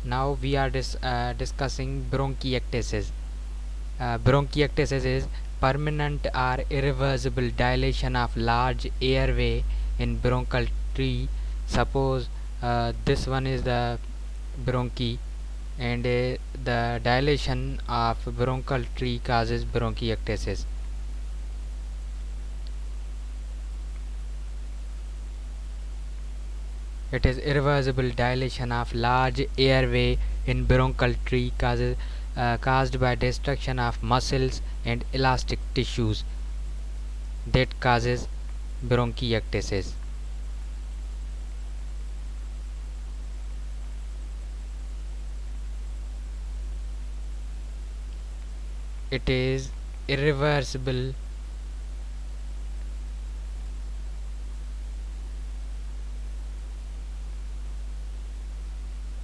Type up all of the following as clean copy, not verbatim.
Now we are discussing bronchiectasis. Bronchiectasis is permanent or irreversible dilation of large airway in bronchial tree. Suppose this one is the bronchi, and the dilation of bronchial tree causes bronchiectasis. It is irreversible dilation of large airway in bronchial tree caused by destruction of muscles and elastic tissues that causes bronchiectasis. It is irreversible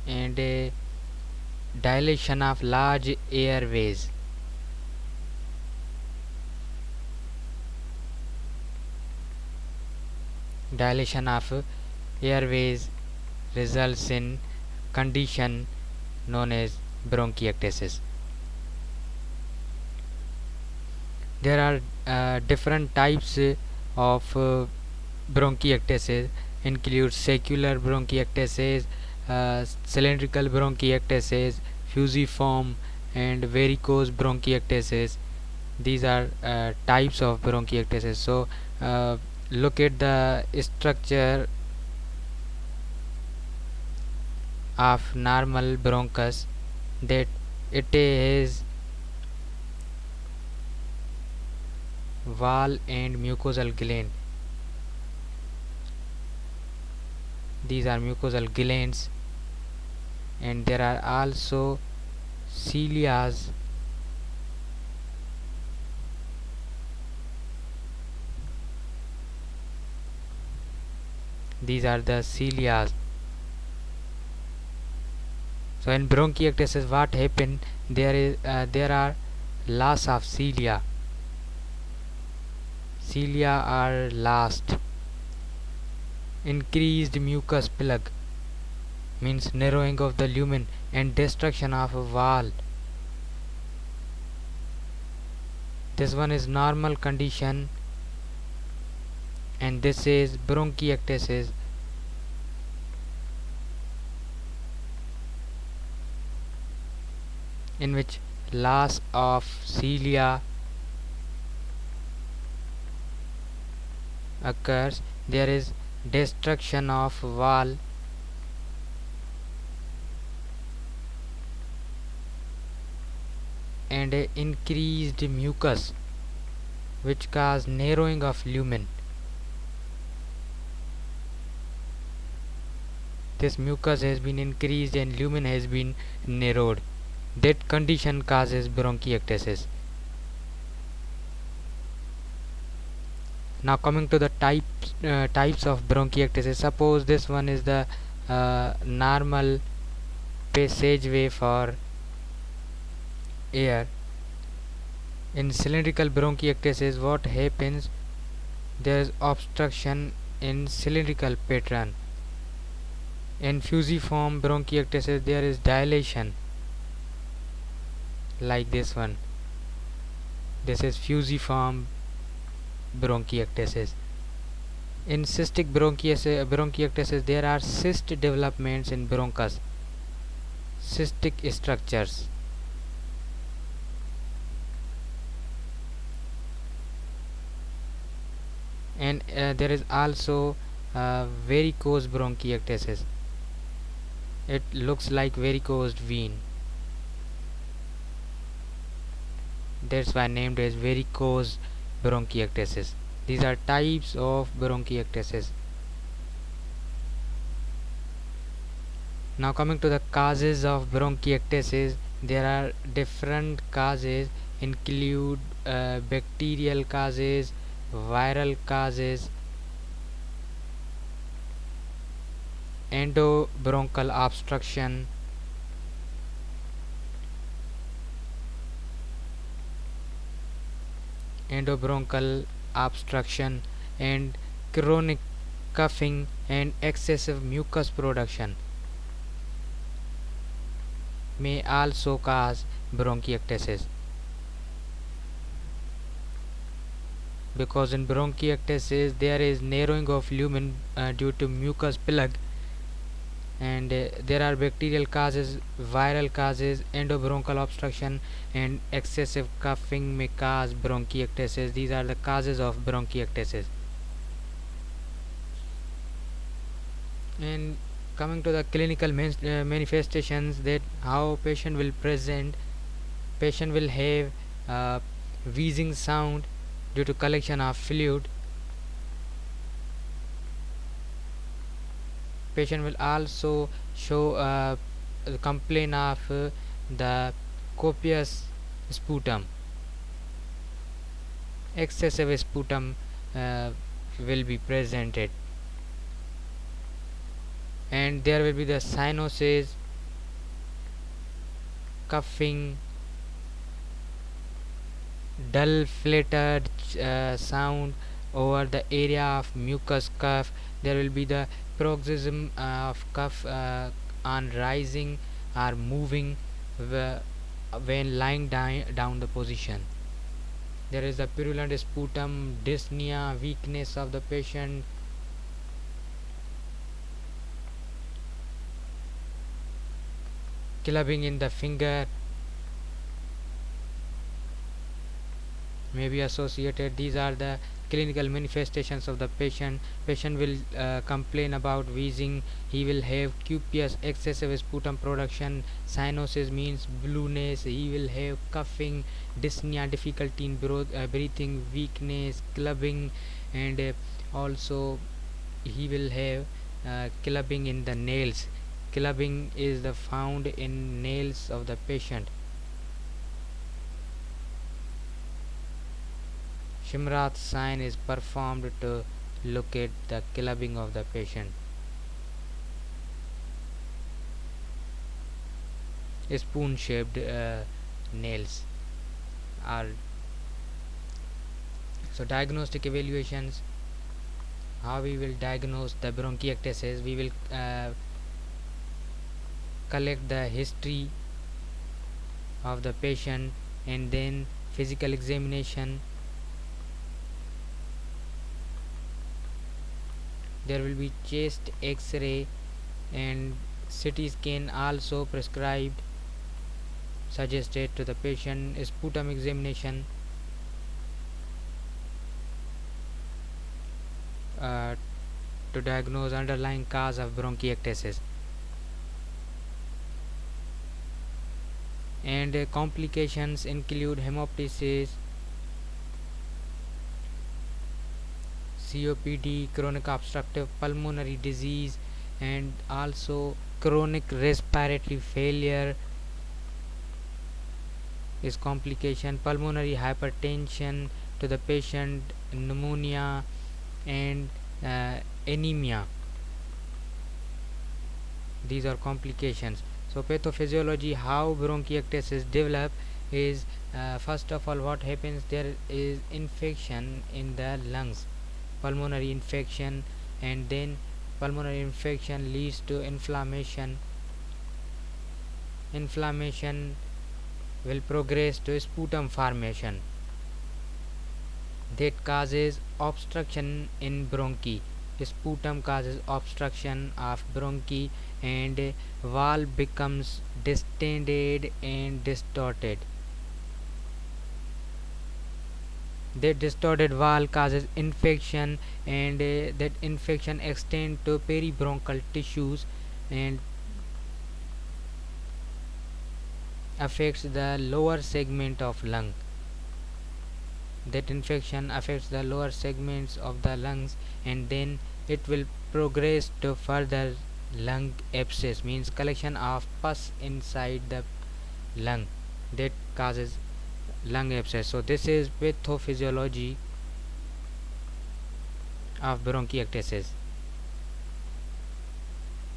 and a dilation of large airways. Dilation of airways results in condition known as bronchiectasis. There are different types of bronchiectasis, include secular bronchiectasis, cylindrical bronchiectasis, fusiform, and varicose bronchiectasis. These are types of bronchiectasis. So look at the structure of normal bronchus, that it is wall and mucosal gland. These are mucosal glands, and there are also cilias. These are the cilias. So in bronchiectasis, what happen? There are loss of cilia. Cilia are lost. Increased mucus plug means narrowing of the lumen and destruction of a wall. This one is normal condition, and this is bronchiectasis. In which loss of cilia occurs, there is destruction of wall and increased mucus, which cause narrowing of lumen. This mucus has been increased and lumen has been narrowed. That condition causes bronchiectasis. Now coming to the types of bronchiectasis. Suppose this one is the normal passageway for air. In cylindrical bronchiectasis, what happens? There is obstruction in cylindrical pattern. In fusiform bronchiectasis, there is dilation, like this one. This is fusiform bronchiectasis. In cystic bronchiectasis, there are cyst developments in bronchus, cystic structures. And there is also varicose bronchiectasis. It looks like varicose vein. That's why named as varicose bronchiectasis. These are types of bronchiectasis. Now coming to the causes of bronchiectasis, there are different causes, include bacterial causes, viral causes, endobronchial obstruction, and chronic coughing and excessive mucus production. may also cause bronchiectasis, because in bronchiectasis there is narrowing of lumen due to mucus plug, and there are bacterial causes, viral causes, endobronchial obstruction, and excessive coughing may cause bronchiectasis. These are the causes of bronchiectasis. And coming to the clinical manifestations, that how patient will present, patient will have wheezing sound due to collection of fluid. Patient will also show complaint of the copious sputum, excessive sputum will be presented, and there will be the cyanosis, coughing, dull fluttered sound over the area of mucus cuff. There will be the paroxysm of cough on rising or moving when lying down the position. There is a purulent sputum, dyspnea, weakness of the patient, clubbing in the finger may be associated. These are the clinical manifestations of the patient. Patient will complain about wheezing. He will have copious excessive sputum production. Cyanosis means blueness. He will have coughing, dyspnea, difficulty in breathing, weakness, clubbing, and also he will have clubbing in the nails. Clubbing is the found in nails of the patient. Shimrath sign is performed to locate the clubbing of the patient. Spoon shaped nails are. So diagnostic evaluations, how we will diagnose the bronchiectasis. We will collect the history of the patient, and then physical examination. There will be chest x-ray and CT scan also prescribed, suggested to the patient. Sputum examination, to diagnose underlying cause of bronchiectasis. And complications include hemoptysis, COPD, chronic obstructive pulmonary disease, and also chronic respiratory failure is complication. Pulmonary hypertension to the patient, pneumonia, and anemia. These are complications. So pathophysiology, how bronchiectasis develop is, first of all, what happens, there is infection in the lungs, pulmonary infection, and then pulmonary infection leads to inflammation. Inflammation will progress to sputum formation that causes obstruction in bronchi. Sputum causes obstruction of bronchi, and wall becomes distended and distorted. That distorted wall causes infection, and that infection extends to peribronchial tissues and affects the lower segment of lung. That infection affects the lower segments of the lungs, and then it will progress to further lung abscess, means collection of pus inside the lung, that causes lung abscess. So this is pathophysiology of bronchiectasis.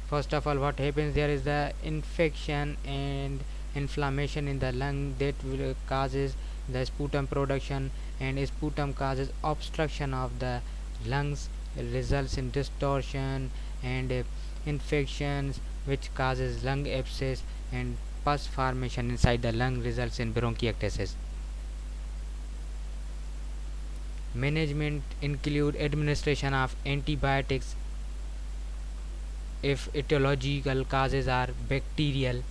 First of all, what happens, there is the infection and inflammation in the lung that will causes the sputum production, and sputum causes obstruction of the lungs, results in distortion and infections, which causes lung abscess, and pus formation inside the lung results in bronchiectasis. Management include administration of antibiotics if etiological causes are bacterial.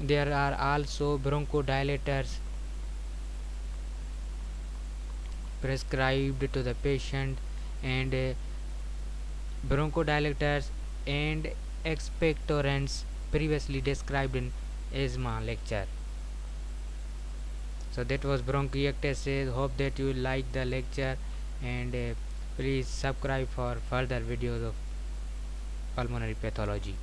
There are also bronchodilators prescribed to the patient, and bronchodilators and expectorants previously described in asthma lecture. So that was bronchiectasis. Hope that you like the lecture, and please subscribe for further videos of pulmonary pathology.